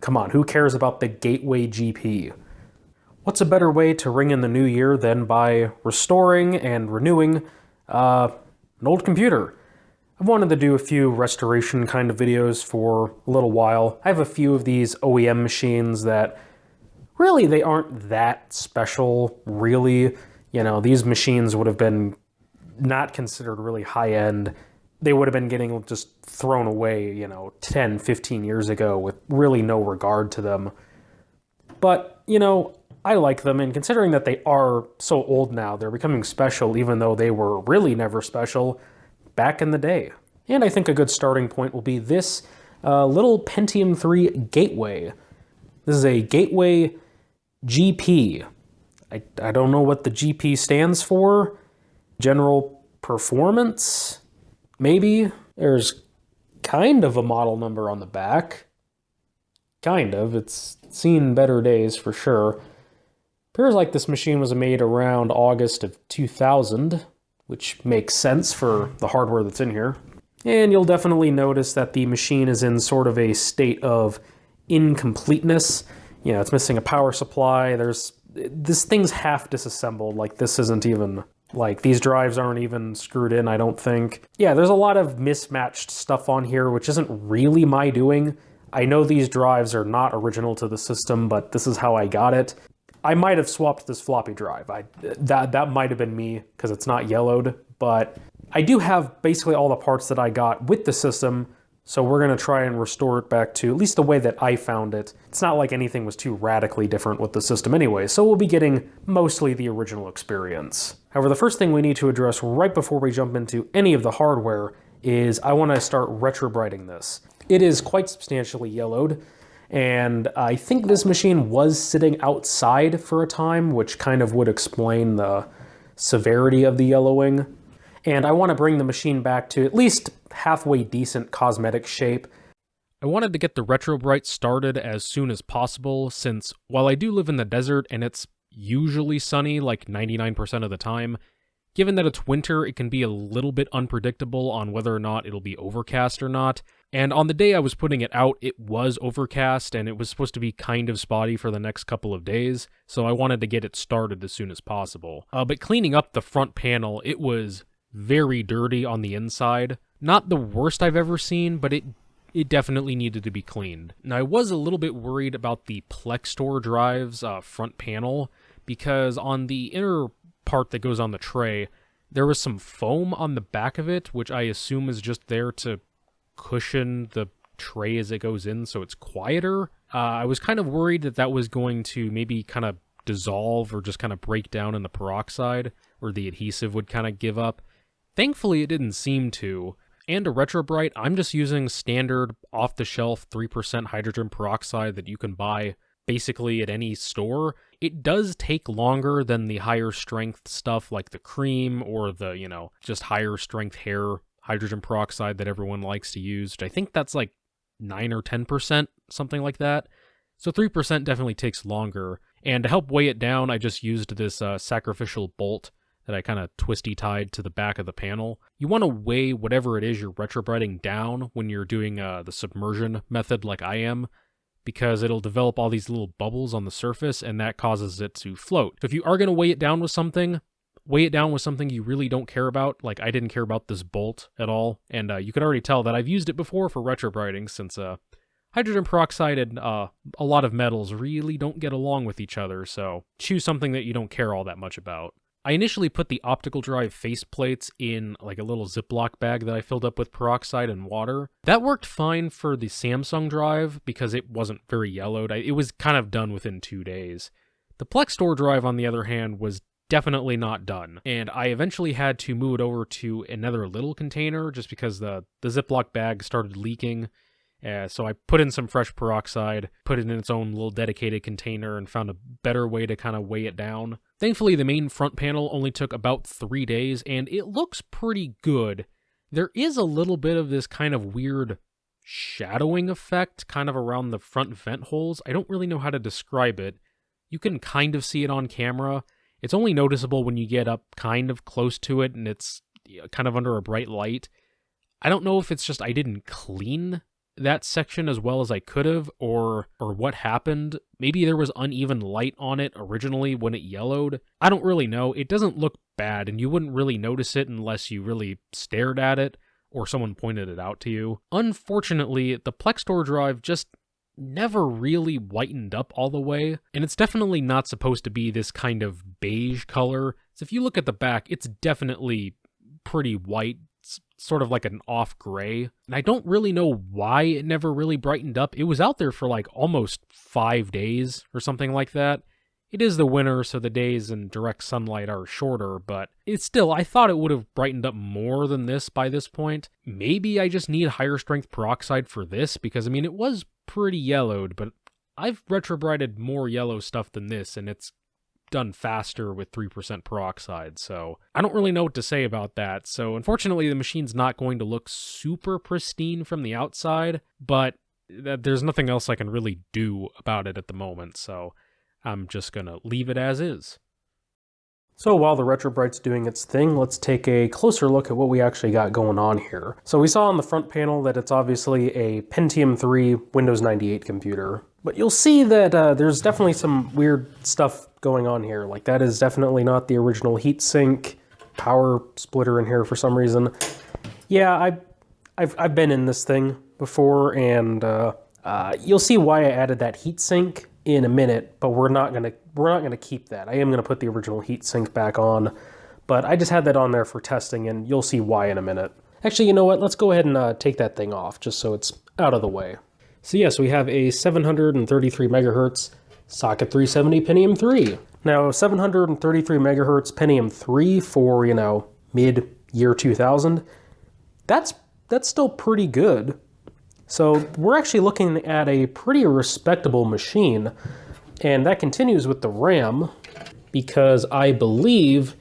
Come on, who cares about the Gateway GP? What's a better way to ring in the new year than by restoring and renewing an old computer? I've wanted to do a few restoration kind of videos for a little while. I have a few of these OEM machines that really they aren't that special, really. You know, these machines would have been not considered really high-end. They would have been getting just thrown away, 10, 15 years ago with really no regard to them. But, I like them, and considering that they are so old now, they're becoming special even though they were really never special back in the day. And I think a good starting point will be this little Pentium III Gateway. This is a Gateway GP. I don't know what the GP stands for. General Performance? Maybe? There's kind of a model number on the back. Kind of. It's seen better days for sure. Appears like this machine was made around August of 2000, which makes sense for the hardware that's in here. And you'll definitely notice that the machine is in sort of a state of incompleteness. It's missing a power supply. This thing's half disassembled. Like, this isn't even, these drives aren't even screwed in, I don't think. Yeah, there's a lot of mismatched stuff on here, which isn't really my doing. I know these drives are not original to the system, but this is how I got it. I might have swapped this floppy drive. That might have been me, because it's not yellowed, but I do have basically all the parts that I got with the system, so we're going to try and restore it back to at least the way that I found it. It's not like anything was too radically different with the system anyway, so we'll be getting mostly the original experience. However, the first thing we need to address right before we jump into any of the hardware is I want to start retrobrighting this. It is quite substantially yellowed, and I think this machine was sitting outside for a time, which kind of would explain the severity of the yellowing. And I want to bring the machine back to at least halfway decent cosmetic shape. I wanted to get the retrobright started as soon as possible, since while I do live in the desert and it's usually sunny like 99% of the time, given that it's winter, it can be a little bit unpredictable on whether or not it'll be overcast or not. And on the day I was putting it out, it was overcast, and it was supposed to be kind of spotty for the next couple of days, so I wanted to get it started as soon as possible. But cleaning up the front panel, it was very dirty on the inside. Not the worst I've ever seen, but it definitely needed to be cleaned. Now, I was a little bit worried about the Plextor drive's front panel, because on the inner part that goes on the tray, there was some foam on the back of it, which I assume is just there to cushion the tray as it goes in so it's quieter. I was kind of worried that that was going to maybe kind of dissolve or just kind of break down in the peroxide, or the adhesive would kind of give up. Thankfully, it didn't seem to. And to retrobright, I'm just using standard off-the-shelf 3% hydrogen peroxide that you can buy basically at any store. It does take longer than the higher strength stuff like the cream or the, just higher strength hair hydrogen peroxide that everyone likes to use. I think that's like 9 or 10%, something like that. So 3% definitely takes longer. And to help weigh it down, I just used this sacrificial bolt that I kind of twisty-tied to the back of the panel. You want to weigh whatever it is you're retrobrighting down when you're doing the submersion method like I am, because it'll develop all these little bubbles on the surface, and that causes it to float. So if you are going to weigh it down with something you really don't care about. Like, I didn't care about this bolt at all, and you could already tell that I've used it before for retrobrighting, since hydrogen peroxide and a lot of metals really don't get along with each other, so choose something that you don't care all that much about. I initially put the optical drive faceplates in like a little Ziploc bag that I filled up with peroxide and water. That worked fine for the Samsung drive because it wasn't very yellowed. It was kind of done within 2 days. The Plextor drive, on the other hand, was definitely not done, and I eventually had to move it over to another little container just because the Ziploc bag started leaking. So I put in some fresh peroxide, put it in its own little dedicated container, and found a better way to kind of weigh it down. Thankfully, the main front panel only took about 3 days, and it looks pretty good. There is a little bit of this kind of weird shadowing effect kind of around the front vent holes. I don't really know how to describe it. You can kind of see it on camera. It's only noticeable when you get up kind of close to it and it's kind of under a bright light. I don't know if it's just I didn't clean that section as well as I could have, or what happened. Maybe there was uneven light on it originally when it yellowed. I don't really know. It doesn't look bad, and you wouldn't really notice it unless you really stared at it or someone pointed it out to you. Unfortunately, the Plextor drive just never really whitened up all the way, and it's definitely not supposed to be this kind of beige color. So if you look at the back, it's definitely pretty white, sort of like an off gray. And I don't really know why it never really brightened up. It was out there for like almost 5 days or something like that. It is the winter, so the days in direct sunlight are shorter, but it's still, I thought it would have brightened up more than this by this point. Maybe I just need higher strength peroxide for this, because I mean, it was pretty yellowed, but I've retrobrighted more yellow stuff than this, and it's done faster with 3% peroxide, so I don't really know what to say about that. So unfortunately, the machine's not going to look super pristine from the outside, but there's nothing else I can really do about it at the moment, so I'm just gonna leave it as is. So while the Retrobrite's doing its thing, let's take a closer look at what we actually got going on here. So we saw on the front panel that it's obviously a Pentium III Windows 98 computer, but you'll see that there's definitely some weird stuff going on here. Like, that is definitely not the original heatsink power splitter in here for some reason. Yeah, I've been in this thing before, and you'll see why I added that heatsink in a minute, but we're not gonna keep that. I am gonna put the original heatsink back on, but I just had that on there for testing, and you'll see why in a minute. Actually, you know what? Let's go ahead and take that thing off, just so it's out of the way. So yes, we have a 733 megahertz socket 370 Pentium 3. Now, 733 megahertz Pentium 3 for, you know, mid-year 2000, that's still pretty good. So we're actually looking at a pretty respectable machine, and that continues with the RAM, because I believe,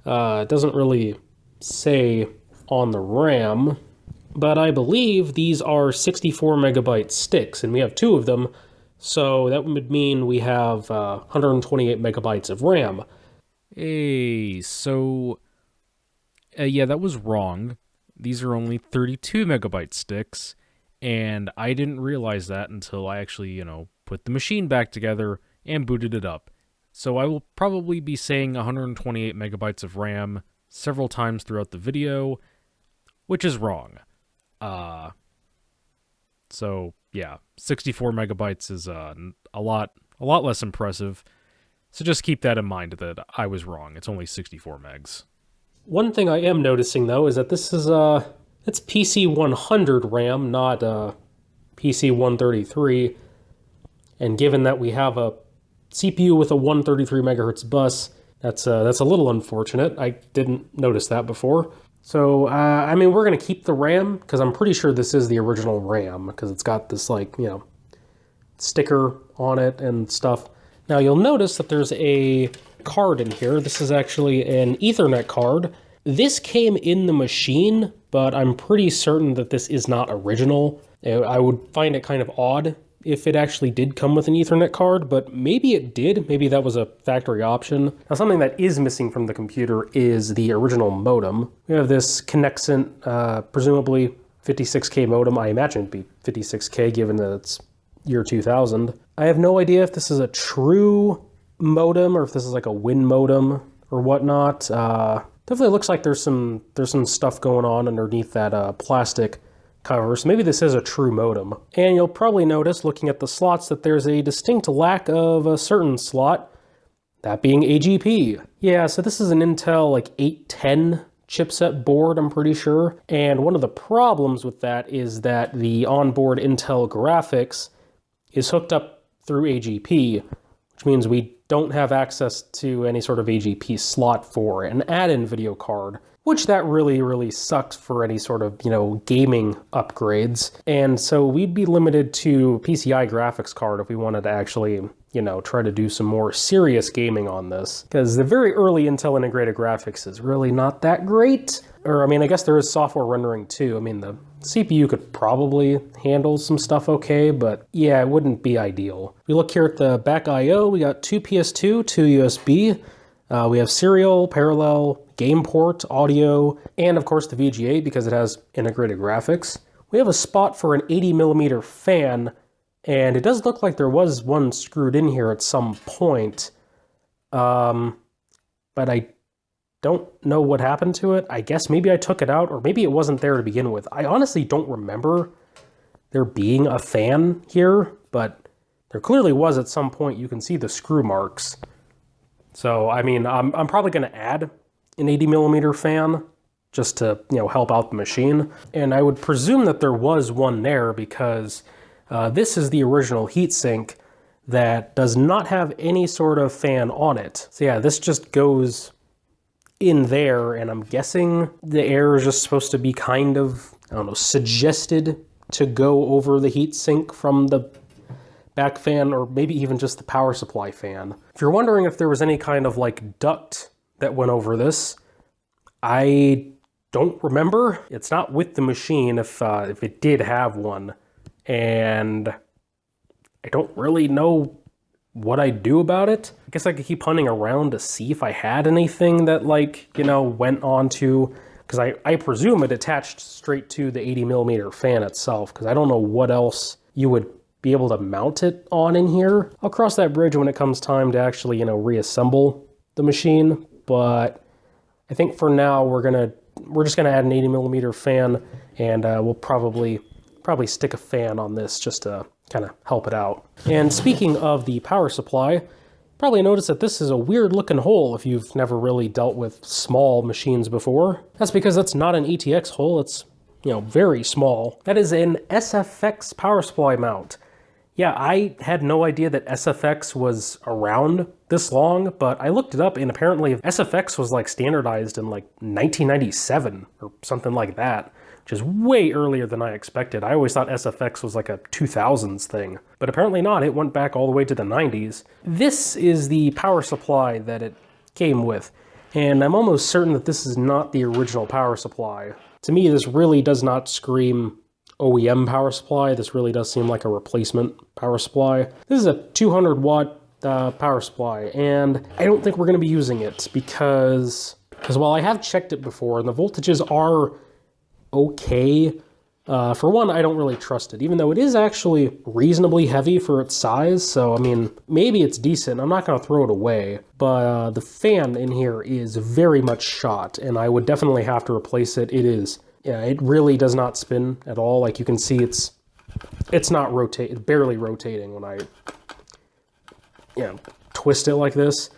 it doesn't really say on the RAM, but I believe these are 64 megabyte sticks, and we have 2 of them, so that would mean we have 128 megabytes of RAM. Hey, so, yeah, that was wrong. These are only 32 megabyte sticks. And I didn't realize that until I actually, you know, put the machine back together and booted it up. So I will probably be saying 128 megabytes of RAM several times throughout the video, which is wrong. So yeah, 64 megabytes is a lot less impressive. So just keep that in mind that I was wrong. It's only 64 megs. One thing I am noticing though is that this is it's PC 100 RAM, not PC 133. And given that we have a CPU with a 133 megahertz bus, that's a little unfortunate. I didn't notice that before. So, I mean, we're going to keep the RAM, because I'm pretty sure this is the original RAM, because it's got this, like, you know, sticker on it and stuff. Now, you'll notice that there's a card in here. This is actually an Ethernet card. This came in the machine, but I'm pretty certain that this is not original. I would find it kind of odd if it actually did come with an Ethernet card, but maybe it did. Maybe that was a factory option. Now, something that is missing from the computer is the original modem. We have this Connexent, presumably 56K modem. I imagine it'd be 56K given that it's year 2000. I have no idea if this is a true modem or if this is like a Win modem or whatnot. Definitely looks like there's some stuff going on underneath that plastic cover, so maybe this is a true modem. And you'll probably notice, looking at the slots, that there's a distinct lack of a certain slot, that being AGP. Yeah, so this is an Intel like 810 chipset board, I'm pretty sure. And one of the problems with that is that the onboard Intel graphics is hooked up through AGP, which means we don't have access to any sort of AGP slot for an add-in video card, which that really sucks for any sort of, you know, gaming upgrades. And so we'd be limited to PCI graphics card if we wanted to actually, you know, try to do some more serious gaming on this. Because the very early Intel integrated graphics is really not that great. Or, I mean, I guess there is software rendering too. I mean, the CPU could probably handle some stuff okay, but yeah, it wouldn't be ideal. We look here at the back I/O, we got 2 PS2, 2 USB. We have serial, parallel, game port, audio, and of course the VGA because it has integrated graphics. we have a spot for an 80mm fan, and it does look like there was one screwed in here at some point. But I don't know what happened to it. I guess maybe I took it out, or maybe it wasn't there to begin with. I honestly don't remember there being a fan here, but there clearly was at some point. You can see the screw marks. So, I mean, I'm probably going to add an 80mm fan just to, help out the machine. And I would presume that there was one there because this is the original heatsink that does not have any sort of fan on it. So yeah, this just goes in there, and I'm guessing the air is just supposed to be kind of, I don't know, suggested to go over the heatsink from the back fan, or maybe even just the power supply fan. If you're wondering if there was any kind of like duct that went over this, I don't remember. It's not with the machine if it did have one, and I don't really know what I'd do about it. I guess I could keep hunting around to see if I had anything that went on to, because I presume it attached straight to the 80mm fan itself, because I don't know what else you would be able to mount it on in here. I'll cross that bridge when it comes time to actually, reassemble the machine, but I think for now we're just gonna add an 80mm fan, and we'll probably stick a fan on this just to kind of help it out. And speaking of the power supply, probably noticed that this is a weird looking hole if you've never really dealt with small machines before. That's because that's not an ATX hole, it's, very small. That is an SFX power supply mount. Yeah, I had no idea that SFX was around this long, but I looked it up, and apparently SFX was standardized in 1997 or something like that, which is way earlier than I expected. I always thought SFX was a 2000s thing, but apparently not. It went back all the way to the 90s. This is the power supply that it came with, and I'm almost certain that this is not the original power supply. To me, this really does not scream OEM power supply. This really does seem like a replacement power supply. This is a 200 watt power supply, and I don't think we're going to be using it because while I have checked it before and the voltages are okay, for one, I don't really trust it, even though it is actually reasonably heavy for its size. So, I mean, maybe it's decent. I'm not going to throw it away, but the fan in here is very much shot, and I would definitely have to replace it. Yeah, it really does not spin at all. Like you can see, it's not barely rotating when I, twist it like this.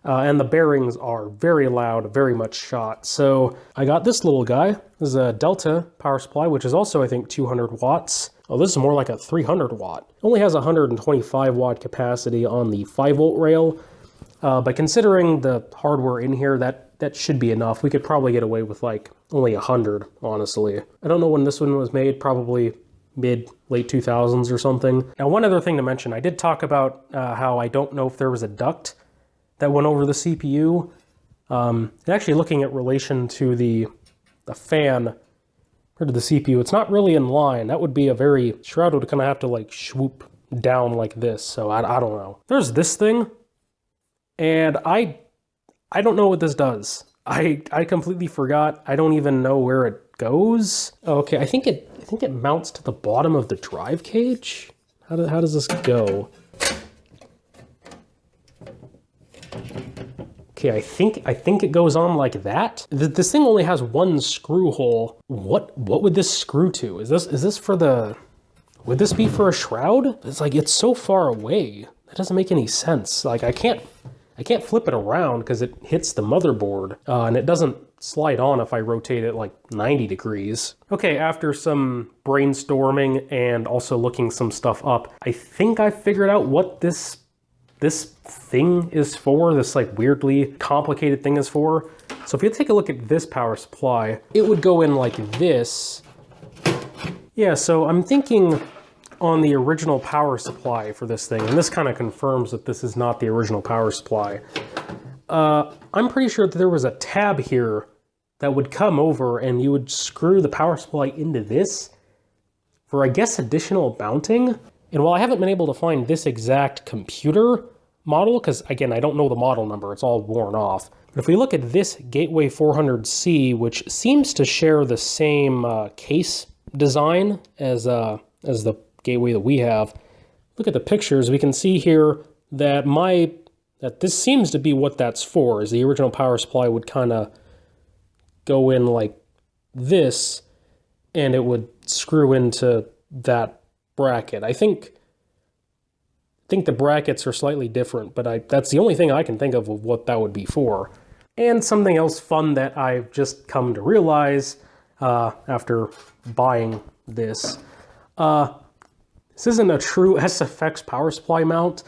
And the bearings are very loud, very much shot. So I got this little guy. This is a Delta power supply, which is also, I think, 200 watts. Oh, this is more like a 300 watt. Only has 125 watt capacity on the 5 volt rail. But considering the hardware in here, that should be enough. We could probably get away with only 100, honestly. I don't know when this one was made, probably late 2000s or something. Now, one other thing to mention, I did talk about how I don't know if there was a duct that went over the CPU. And actually looking at relation to the fan or to the CPU, it's not really in line. That would be a very, Shroud would kind of have to swoop down like this. So I don't know. There's this thing, and I don't know what this does. I completely forgot. I don't even know where it goes. Oh, okay, I think it mounts to the bottom of the drive cage. How does this go? Okay, I think it goes on like that. This thing only has one screw hole. What would this screw to? Is this for the? Would this be for a shroud? It's so far away. That doesn't make any sense. I can't flip it around because it hits the motherboard, and it doesn't slide on if I rotate it 90 degrees. Okay, after some brainstorming and also looking some stuff up, I think I figured out what this thing is for, this weirdly complicated thing is for. So if you take a look at this power supply, it would go in like this. Yeah, so I'm thinking on the original power supply for this thing, and this kind of confirms that this is not the original power supply. I'm pretty sure that there was a tab here that would come over and you would screw the power supply into this for, I guess, additional mounting. And while I haven't been able to find this exact computer model, because again, I don't know the model number, it's all worn off. But if we look at this Gateway 400C, which seems to share the same case design as the gateway that we have. Look at the pictures. We can see here that that this seems to be what that's for, is the original power supply would kind of go in like this, and it would screw into that bracket. I think the brackets are slightly different, but that's the only thing I can think of what that would be for. And something else fun that I've just come to realize after buying this. This isn't a true SFX power supply mount.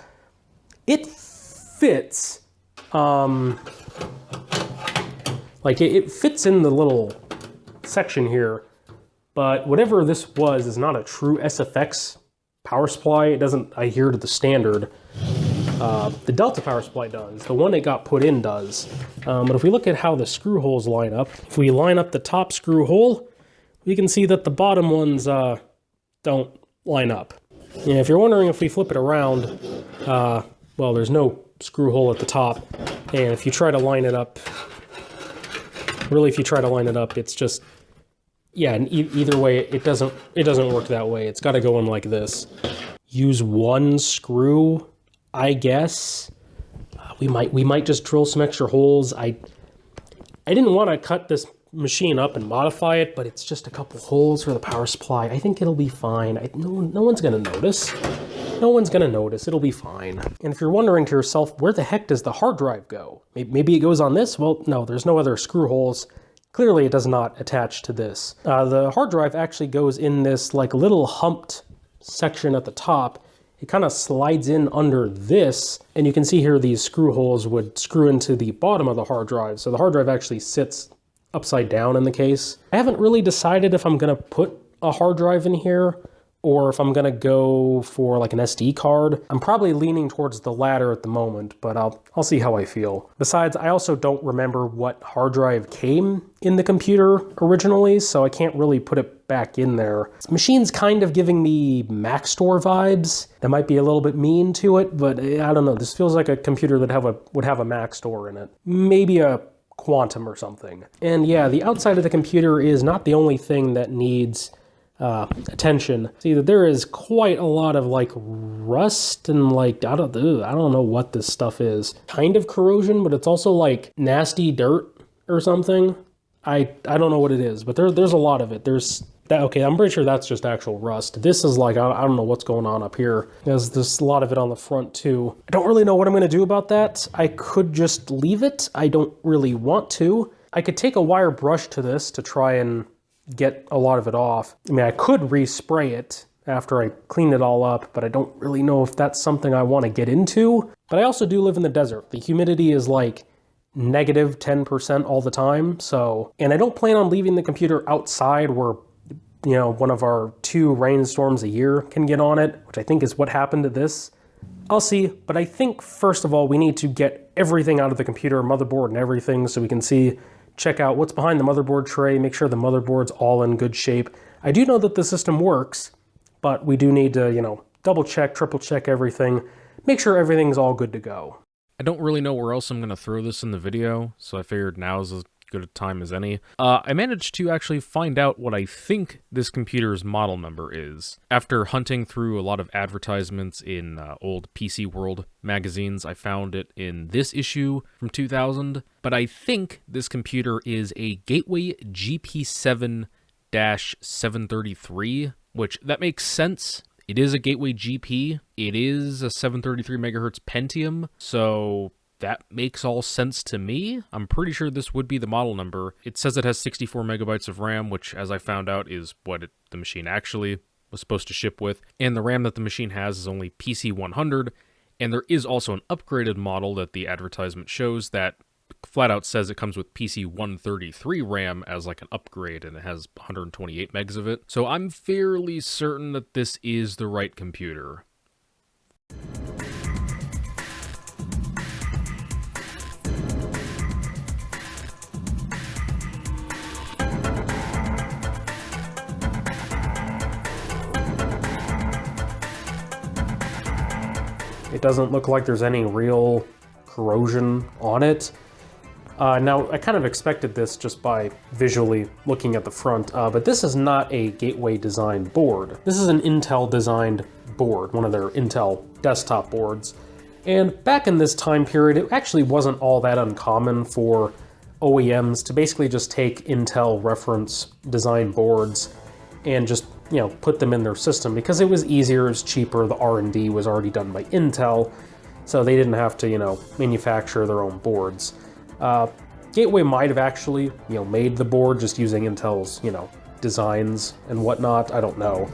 It fits, like it fits in the little section here, but whatever this was is not a true SFX power supply. It doesn't adhere to the standard. The Delta power supply does. The one that got put in does. But if we look at how the screw holes line up, if we line up the top screw hole, we can see that the bottom ones don't line up. And if you're wondering if we flip it around, well, there's no screw hole at the top. And if you try to line it up, really if you try to line it up, it's just, yeah, and either way, it doesn't work that way. It's got to go in like this. Use one screw, I guess. We might just drill some extra holes. I didn't want to cut this machine up and modify it, but it's just a couple holes for the power supply. I think it'll be fine. No one's gonna notice. No one's gonna notice. It'll be fine. And if you're wondering to yourself, where the heck does the hard drive go? Maybe it goes on this? Well, no, there's no other screw holes. Clearly it does not attach to this. The hard drive actually goes in this like little humped section at the top. It kind of slides in under this, and you can see here these screw holes would screw into the bottom of the hard drive. So the hard drive actually sits upside down in the case. I haven't really decided if I'm gonna put a hard drive in here or if I'm gonna go for like an SD card. I'm probably leaning towards the latter at the moment, but I'll see how I feel. Besides, I also don't remember what hard drive came in the computer originally, so I can't really put it back in there. This machine's kind of giving me Mac Store vibes. That might be a little bit mean to it, but I don't know. This feels like a computer that would have a Mac Store in it. Maybe a Quantum or something. And yeah, the outside of the computer is not the only thing that needs attention. See that there is quite a lot of like rust and like I don't know what this stuff is. Kind of corrosion, but it's also like nasty dirt or something. I don't know what it is, but there's a lot of it. Okay, I'm pretty sure that's just actual rust. This is like, I don't know what's going on up here. There's a lot of it on the front too. I don't really know what I'm gonna do about that. I could just leave it. I don't really want to. I could take a wire brush to this to try and get a lot of it off. I mean, I could respray it after I clean it all up, but I don't really know if that's something I want to get into. But I also do live in the desert. The humidity is like negative 10% all the time. So, and I don't plan on leaving the computer outside where, you know, one of our 2 rainstorms a year can get on it, which I think is what happened to this. I'll see, but I think first of all, we need to get everything out of the computer, motherboard and everything, so we can check out what's behind the motherboard tray, make sure the motherboard's all in good shape. I do know that the system works, but we do need to, you know, double check, triple check everything, make sure everything's all good to go. I don't really know where else I'm going to throw this in the video, so I figured now's as good a time as any. I managed to actually find out what I think this computer's model number is. After hunting through a lot of advertisements in old PC World magazines, I found it in this issue from 2000, but I think this computer is a Gateway GP7-733, which that makes sense. It is a Gateway GP, it is a 733 megahertz Pentium, so that makes all sense to me. I'm pretty sure this would be the model number. It says it has 64 megabytes of RAM, which, as I found out, is what the machine actually was supposed to ship with. And the RAM that the machine has is only PC 100, and there is also an upgraded model that the advertisement shows that flat out says it comes with PC 133 RAM as like an upgrade, and it has 128 megs of it. So I'm fairly certain that this is the right computer. It doesn't look like there's any real corrosion on it. Now, I kind of expected this just by visually looking at the front, but this is not a Gateway designed board. This is an Intel designed board, one of their Intel desktop boards. And back in this time period, it actually wasn't all that uncommon for OEMs to basically just take Intel reference design boards and just, you know, put them in their system because it was easier, it was cheaper, the R&D was already done by Intel, so they didn't have to, you know, manufacture their own boards. Gateway might have actually, you know, made the board just using Intel's, you know, designs and whatnot, I don't know.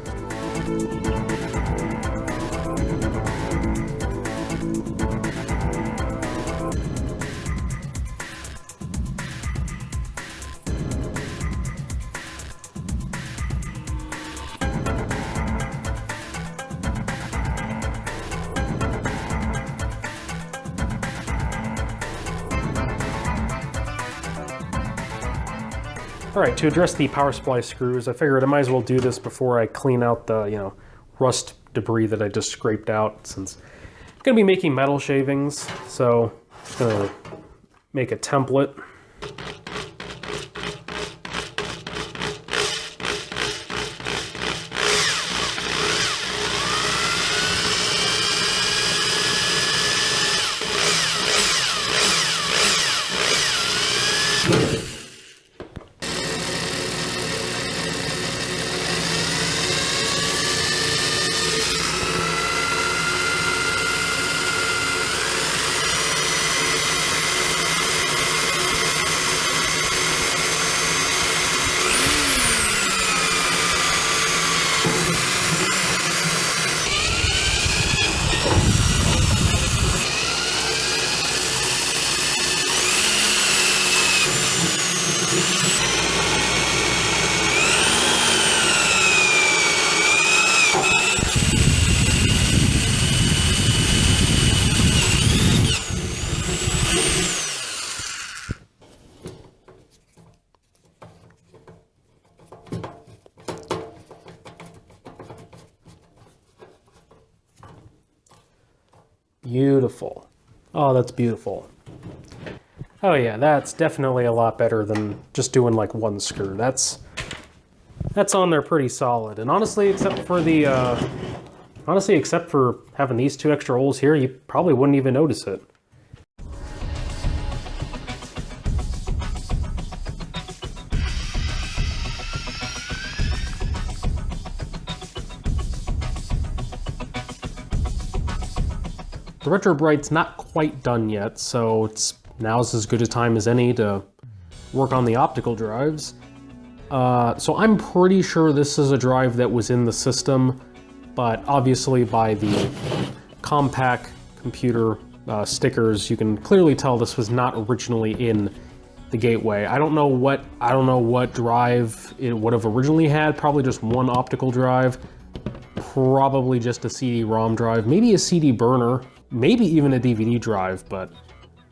All right, to address the power supply screws, I figured I might as well do this before I clean out the, you know, rust debris that I just scraped out, since I'm gonna be making metal shavings, so I'm just gonna make a template. Beautiful. Oh, that's beautiful. Oh yeah, that's definitely a lot better than just doing like one screw. That's on there pretty solid. And honestly, except for having these two extra holes here, you probably wouldn't even notice it. The Retro Bright's not quite done yet, so now's as good a time as any to work on the optical drives. So I'm pretty sure this is a drive that was in the system, but obviously by the compact computer stickers, you can clearly tell this was not originally in the Gateway. I don't know what drive it would have originally had. Probably just one optical drive, probably just a CD-ROM drive, maybe a CD burner. Maybe even a DVD drive, but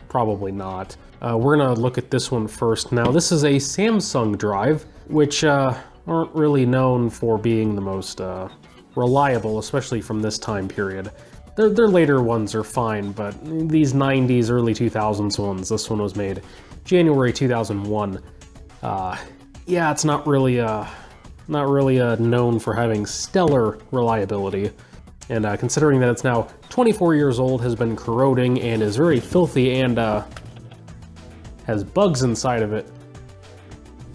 probably not. We're gonna look at this one first. Now, this is a Samsung drive, which aren't really known for being the most reliable, especially from this time period. Their later ones are fine, but these 90s, early 2000s ones, this one was made January 2001. Yeah, it's not really known for having stellar reliability. And considering that it's now 24 years old, has been corroding, and is very filthy, and has bugs inside of it,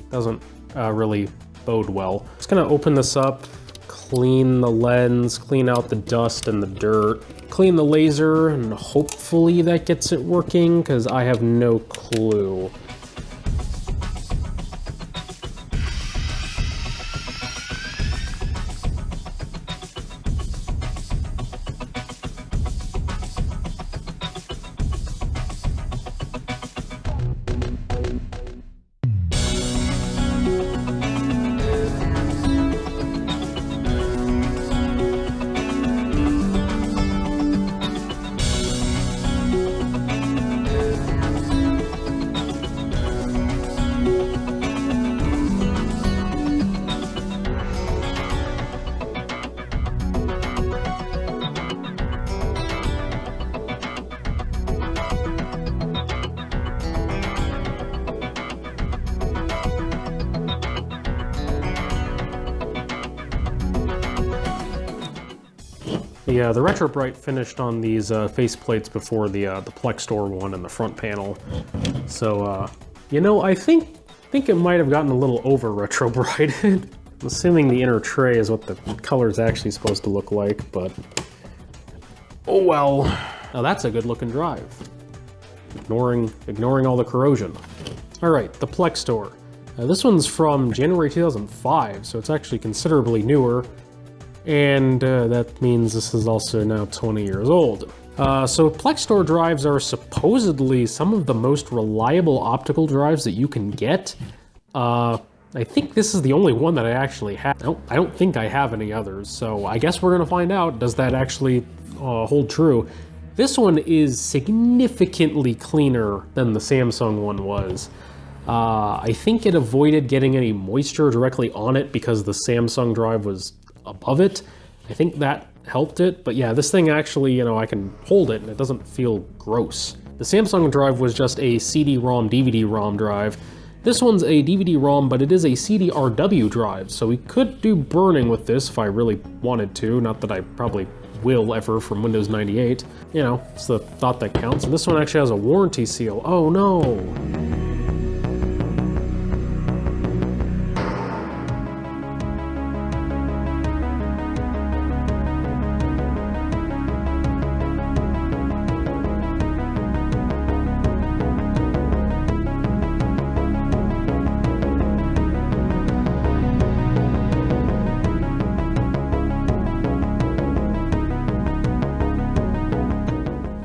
doesn't really bode well. Just gonna open this up, clean the lens, clean out the dust and the dirt, clean the laser, and hopefully that gets it working, because I have no clue. The Retro Bright finished on these face plates before the Plextor one in the front panel. So, you know, I think it might have gotten a little over Retro Brighted. I'm assuming the inner tray is what the color is actually supposed to look like, but oh well. Now that's a good looking drive. Ignoring all the corrosion. All right, the Plextor. This one's from January 2005, so it's actually considerably newer. And that means this is also now 20 years old. So Plextor drives are supposedly some of the most reliable optical drives that you can get. I think this is the only one that I actually have. I don't think I have any others, so I guess we're gonna find out, does that actually hold true? This one is significantly cleaner than the Samsung one was. I think it avoided getting any moisture directly on it because the Samsung drive was above it. I think that helped it, but yeah, this thing actually, you know, I can hold it and it doesn't feel gross. The Samsung drive was just a CD-ROM, DVD-ROM drive. This one's a DVD-ROM, but it is a CD-RW drive, so we could do burning with this if I really wanted to, not that I probably will ever from Windows 98. You know, it's the thought that counts. And this one actually has a warranty seal. Oh no!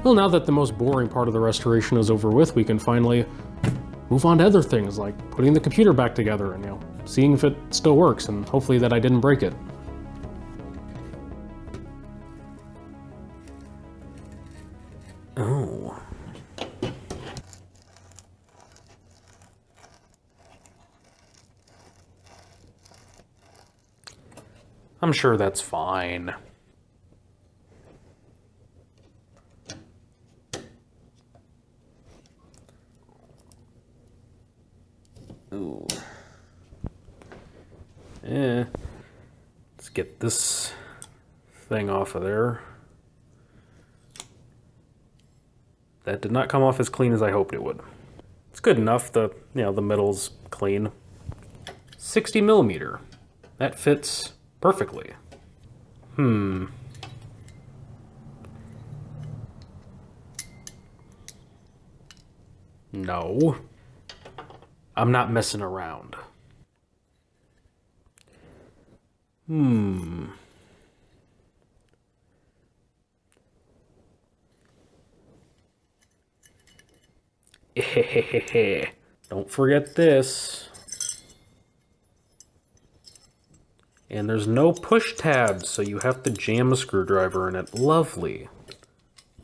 Well, now that the most boring part of the restoration is over with, we can finally move on to other things, like putting the computer back together and, you know, seeing if it still works, and hopefully that I didn't break it. Oh. I'm sure that's fine. Ooh. Let's get this thing off of there. That did not come off as clean as I hoped it would. It's good enough. The middle's clean. 60 millimeter. That fits perfectly. No. I'm not messing around. Don't forget this. And there's no push tabs, so you have to jam a screwdriver in it. Lovely.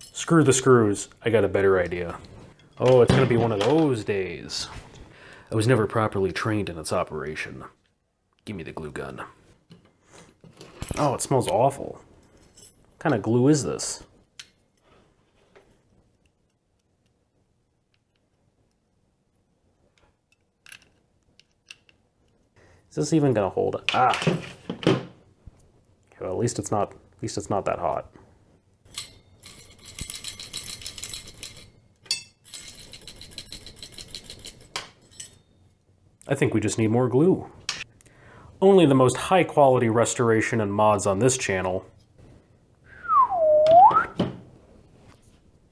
Screw the screws. I got a better idea. Oh, it's gonna be one of those days. I was never properly trained in its operation. Give me the glue gun. Oh, it smells awful. What kind of glue is this? Is this even gonna hold? Ah. Well, at least it's not that hot. I think we just need more glue. Only the most high quality restoration and mods on this channel.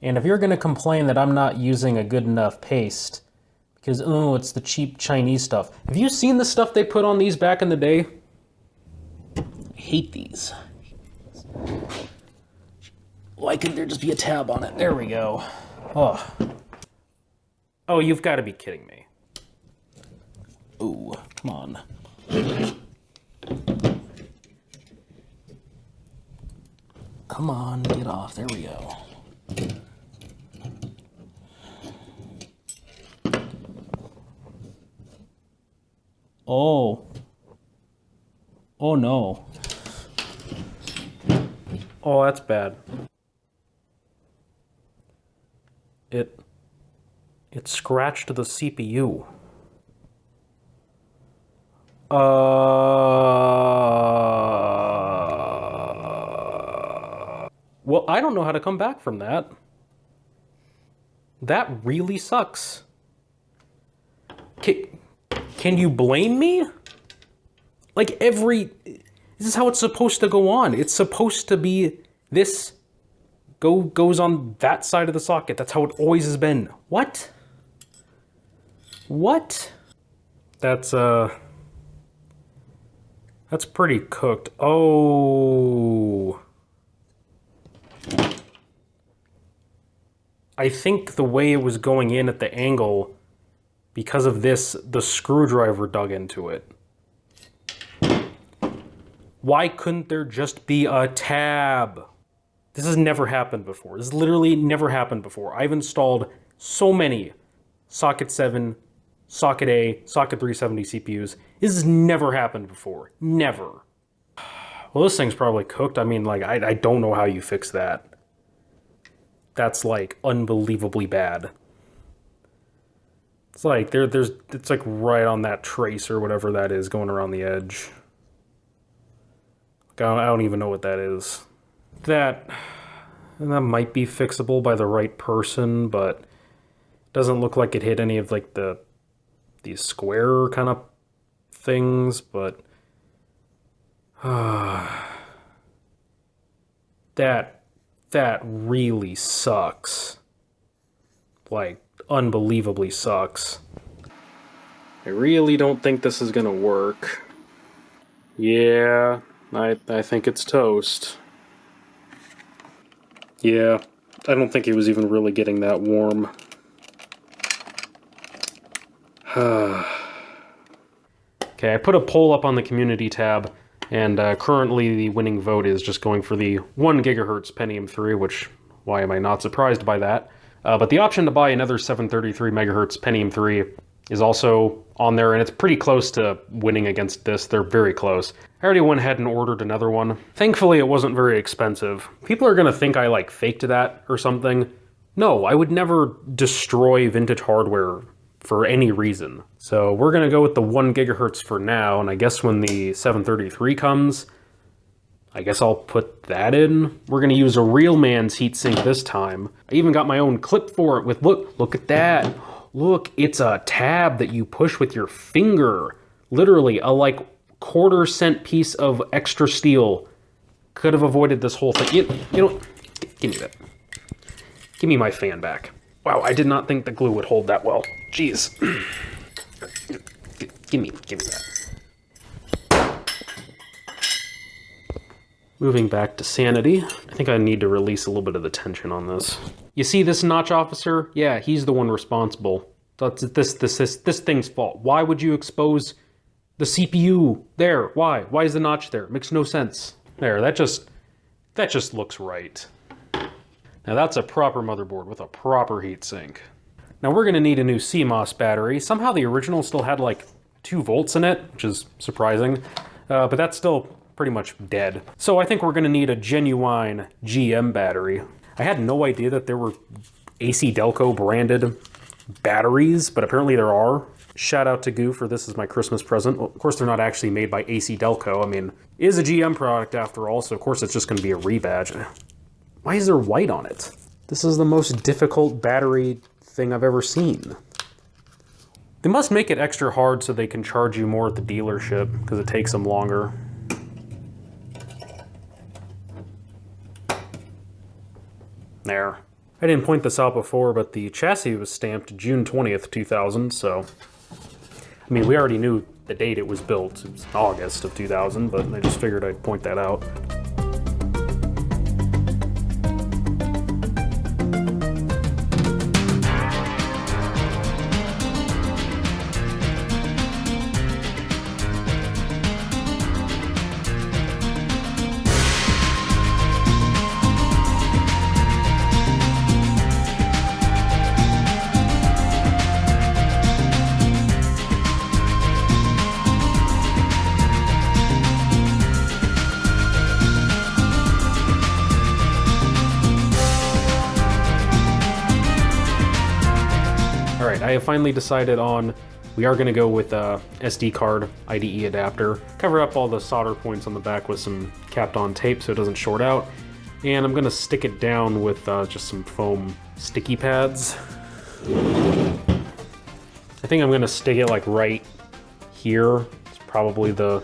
And if you're gonna complain that I'm not using a good enough paste, because, oh, it's the cheap Chinese stuff. Have you seen the stuff they put on these back in the day? I hate these. Why couldn't there just be a tab on it? There we go. Oh. Oh, you've got to be kidding me. Ooh, come on. Come on, get off. There we go. Oh. Oh no. Oh, that's bad. It scratched the CPU. Well, I don't know how to come back from that. That really sucks. Can you blame me? Like this is how it's supposed to go on. It's supposed to be this goes on that side of the socket. That's how it always has been. What? What? That's pretty cooked. Oh. I think the way it was going in at the angle, because of this, the screwdriver dug into it. Why couldn't there just be a tab? This has never happened before. This has literally never happened before. I've installed so many socket 7, socket A, socket 370 CPUs. This has never happened before. Never. Well, this thing's probably cooked. I mean, like, I don't know how you fix that. That's, like, unbelievably bad. It's like, it's like right on that trace or whatever that is going around the edge. I don't even know what that is. That might be fixable by the right person, but it doesn't look like it hit any of like these square kind of things, but that really sucks. Like, unbelievably sucks. I really don't think this is gonna work. Yeah, I think it's toast. Yeah, I don't think it was even really getting that warm. Okay, I put a poll up on the community tab, and currently the winning vote is just going for the 1 gigahertz Pentium 3, which, why am I not surprised by that? But the option to buy another 733 megahertz Pentium 3 is also on there, and it's pretty close to winning against this. They're very close. I already went ahead and ordered another one. Thankfully, it wasn't very expensive. People are gonna think I, like, faked that or something. No, I would never destroy vintage hardware for any reason. So we're gonna go with the 1 gigahertz for now, and I guess when the 733 comes, I guess I'll put that in. We're gonna use a real man's heatsink this time. I even got my own clip for it with, look at that. Look, it's a tab that you push with your finger. Literally, a like quarter-cent piece of extra steel could have avoided this whole thing. You know, give me that. Give me my fan back. Wow, I did not think the glue would hold that well. Jeez. Give me that. Moving back to sanity, I think I need to release a little bit of the tension on this. You see this notch officer? Yeah, he's the one responsible. That's this thing's fault. Why would you expose the CPU there? Why? Why is the notch there? Makes no sense. There, that just looks right. Now that's a proper motherboard with a proper heatsink. Now we're gonna need a new CMOS battery. Somehow the original still had like 2 volts in it, which is surprising, but that's still pretty much dead. So I think we're gonna need a genuine GM battery. I had no idea that there were AC Delco branded batteries, but apparently there are. Shout out to Goo for this as my Christmas present. Well, of course they're not actually made by AC Delco. I mean, it is a GM product after all, so of course it's just gonna be a rebadge. Why is there white on it? This is the most difficult battery thing I've ever seen. They must make it extra hard so they can charge you more at the dealership, because it takes them longer. There. I didn't point this out before, but the chassis was stamped June 20th, 2000, so... I mean, we already knew the date it was built. It was August of 2000, but I just figured I'd point that out. I have finally decided on, we are going to go with a SD card IDE adapter. Cover up all the solder points on the back with some capped on tape so it doesn't short out. And I'm gonna stick it down with just some foam sticky pads. I think I'm gonna stick it like right here. It's probably the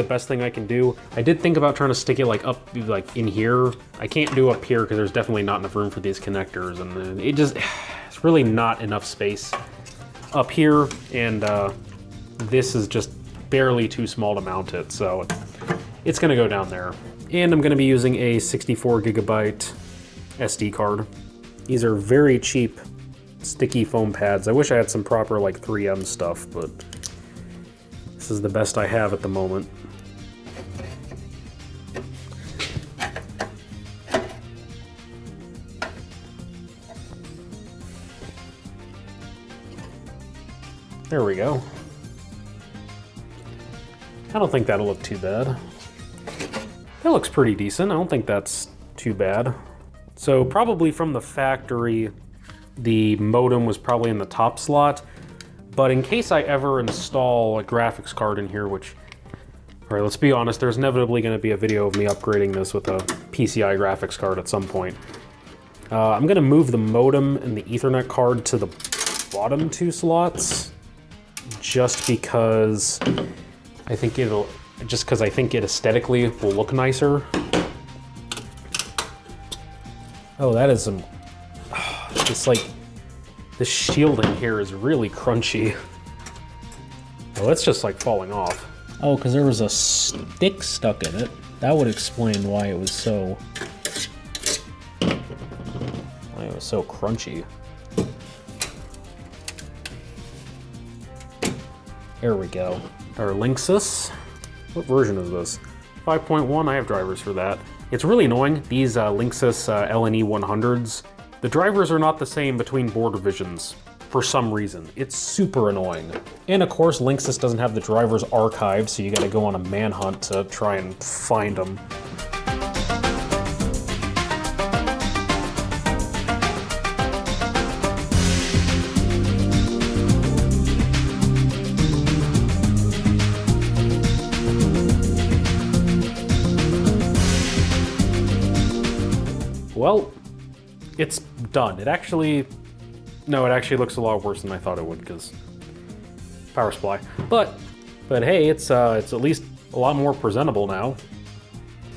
best thing I can do. I did think about trying to stick it like up like in here. I can't do up here because there's definitely not enough room for these connectors, and it's really not enough space up here, and this is just barely too small to mount it, so it's gonna go down there. And I'm gonna be using a 64 gigabyte SD card. These are very cheap sticky foam pads. I wish I had some proper like 3M stuff, but this is the best I have at the moment. There we go. I don't think that'll look too bad. That looks pretty decent. I don't think that's too bad. So probably from the factory, the modem was probably in the top slot, but in case I ever install a graphics card in here, which, all right, let's be honest, there's inevitably going to be a video of me upgrading this with a PCI graphics card at some point. I'm going to move the modem and the Ethernet card to the bottom 2 slots, just because I think it aesthetically will look nicer. Oh, that is some, it's like, the shielding here is really crunchy. Oh, it's just like falling off. Oh, because there was a stick stuck in it. That would explain why it was so crunchy. There we go. Our Linksys. What version is this? 5.1, I have drivers for that. It's really annoying, these Linksys LNE 100s. The drivers are not the same between board revisions for some reason. It's super annoying. And of course, Linksys doesn't have the drivers archived, so you gotta go on a manhunt to try and find them. Well, it's done. It actually looks a lot worse than I thought it would, because power supply. But hey, it's at least a lot more presentable now.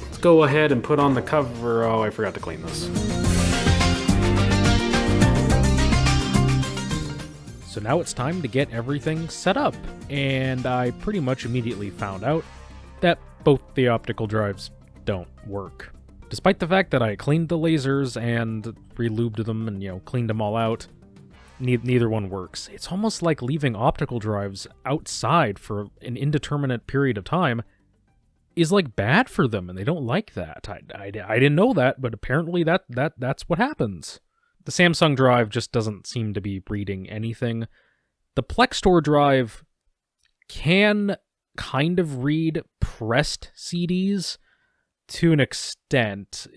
Let's go ahead and put on the cover. Oh, I forgot to clean this. So now it's time to get everything set up, and I pretty much immediately found out that both the optical drives don't work. Despite the fact that I cleaned the lasers and re-lubed them and, cleaned them all out, neither one works. It's almost like leaving optical drives outside for an indeterminate period of time is like bad for them, and they don't like that. I didn't know that, but apparently that's what happens. The Samsung drive just doesn't seem to be reading anything. The Plextor drive can kind of read pressed CDs, to an extent,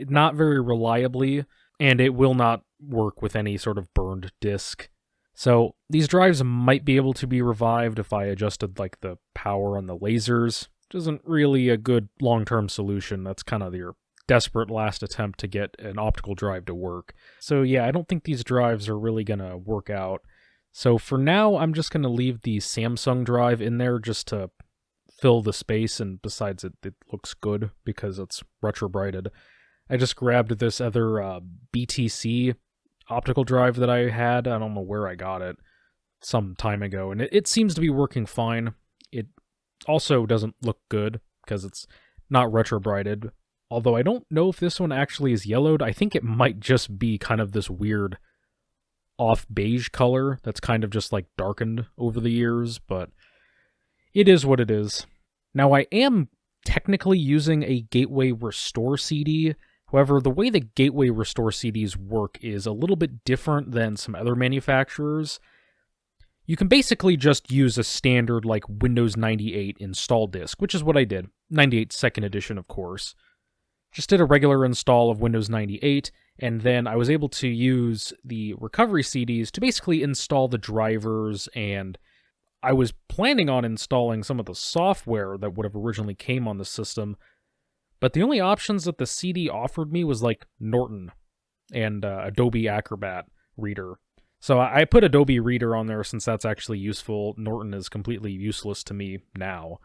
not very reliably, and it will not work with any sort of burned disk. So these drives might be able to be revived if I adjusted like the power on the lasers, which isn't really a good long-term solution. That's kind of your desperate last attempt to get an optical drive to work. So yeah, I don't think these drives are really gonna work out. So for now, I'm just gonna leave the Samsung drive in there just to fill the space, and besides it looks good because it's retro-brighted. I just grabbed this other BTC optical drive that I had. I don't know where I got it some time ago, and it seems to be working fine. It also doesn't look good because it's not retro-brighted, although I don't know if this one actually is yellowed. I think it might just be kind of this weird off beige color that's kind of just like darkened over the years, but it is what it is. Now, I am technically using a Gateway Restore CD. However, the way the Gateway Restore CDs work is a little bit different than some other manufacturers. You can basically just use a standard like Windows 98 install disk, which is what I did. 98 2nd edition, of course. Just did a regular install of Windows 98, and then I was able to use the recovery CDs to basically install the drivers, and I was planning on installing some of the software that would have originally came on the system, But the only options that the CD offered me was like Norton and Adobe Acrobat Reader. So I put Adobe Reader on there since that's actually useful. Norton is completely useless to me now.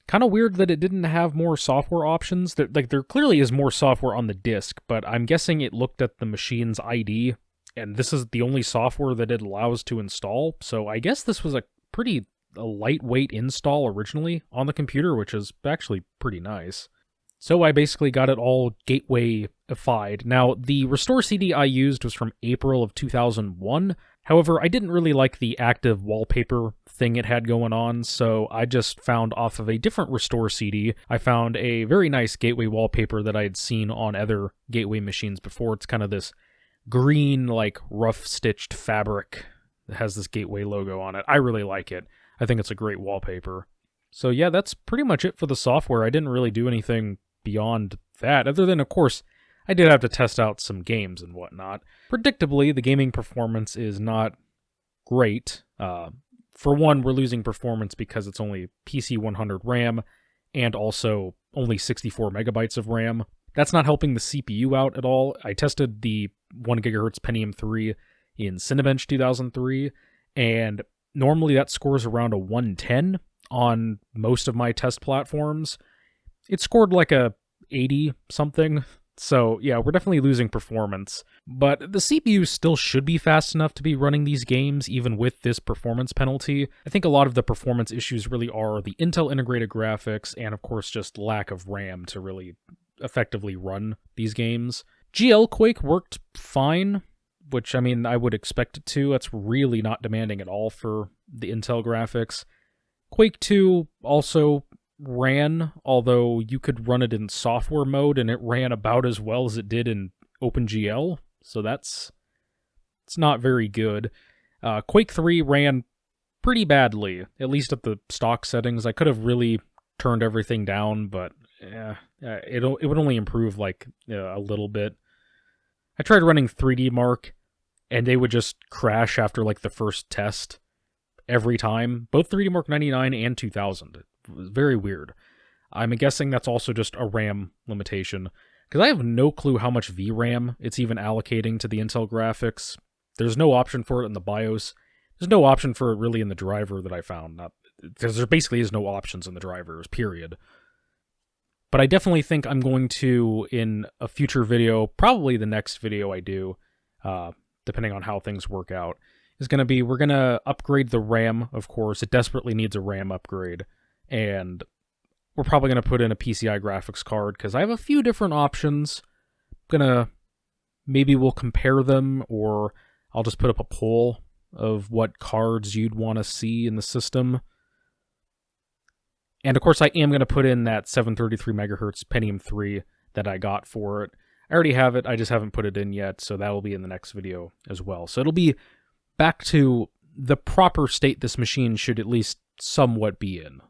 Kind of weird that it didn't have more software options. There clearly is more software on the disk, but I'm guessing it looked at the machine's ID, and this is the only software that it allows to install. So I guess this was a pretty lightweight install originally on the computer, which is actually pretty nice. So I basically got it all gateway-ified. Now, the restore CD I used was from April of 2001. However, I didn't really like the active wallpaper thing it had going on, so I just found off of a different restore CD, I found a very nice gateway wallpaper that I had seen on other gateway machines before. It's kind of this green, like, rough-stitched fabric that has this gateway logo on it. I really like it. I think it's a great wallpaper. So yeah, that's pretty much it for the software. I didn't really do anything beyond that, other than, of course, I did have to test out some games and whatnot. Predictably, the gaming performance is not great. For one, we're losing performance because it's only PC 100 RAM and also only 64 megabytes of RAM. That's not helping the CPU out at all. I tested the 1 GHz Pentium III in Cinebench 2003, and normally that scores around a 110 on most of my test platforms. It scored like a 80 something. So yeah, we're definitely losing performance, but the CPU still should be fast enough to be running these games even with this performance penalty. I think a lot of the performance issues really are the Intel integrated graphics and of course just lack of RAM to really effectively run these games. GL Quake worked fine, which I mean I would expect it to. That's really not demanding at all for the Intel graphics. Quake 2 also ran, although you could run it in software mode and it ran about as well as it did in OpenGL, so it's not very good. Quake 3 ran pretty badly, at least at the stock settings. I could have really turned everything down, but it would only improve like a little bit. I tried running 3D Mark, and they would just crash after like the first test every time, both 3D Mark 99 and 2000. It was very weird. I'm guessing that's also just a RAM limitation, because I have no clue how much VRAM it's even allocating to the Intel graphics. There's no option for it in the BIOS. There's no option for it really in the driver that I found. There basically is no options in the drivers, period. But I definitely think I'm going to, in a future video, probably the next video I do, depending on how things work out, is going to be, we're going to upgrade the RAM, of course. It desperately needs a RAM upgrade. And we're probably going to put in a PCI graphics card, because I have a few different options. Maybe we'll compare them, or I'll just put up a poll of what cards you'd want to see in the system. And of course, I am going to put in that 733 megahertz Pentium 3 that I got for it. I already have it, I just haven't put it in yet, so that will be in the next video as well. So it'll be back to the proper state this machine should at least somewhat be in.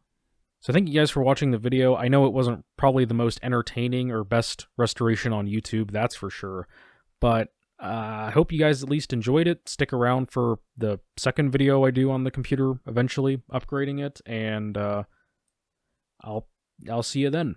So thank you guys for watching the video. I know it wasn't probably the most entertaining or best restoration on YouTube, that's for sure. But I hope you guys at least enjoyed it. Stick around for the second video I do on the computer, eventually upgrading it, and I'll see you then.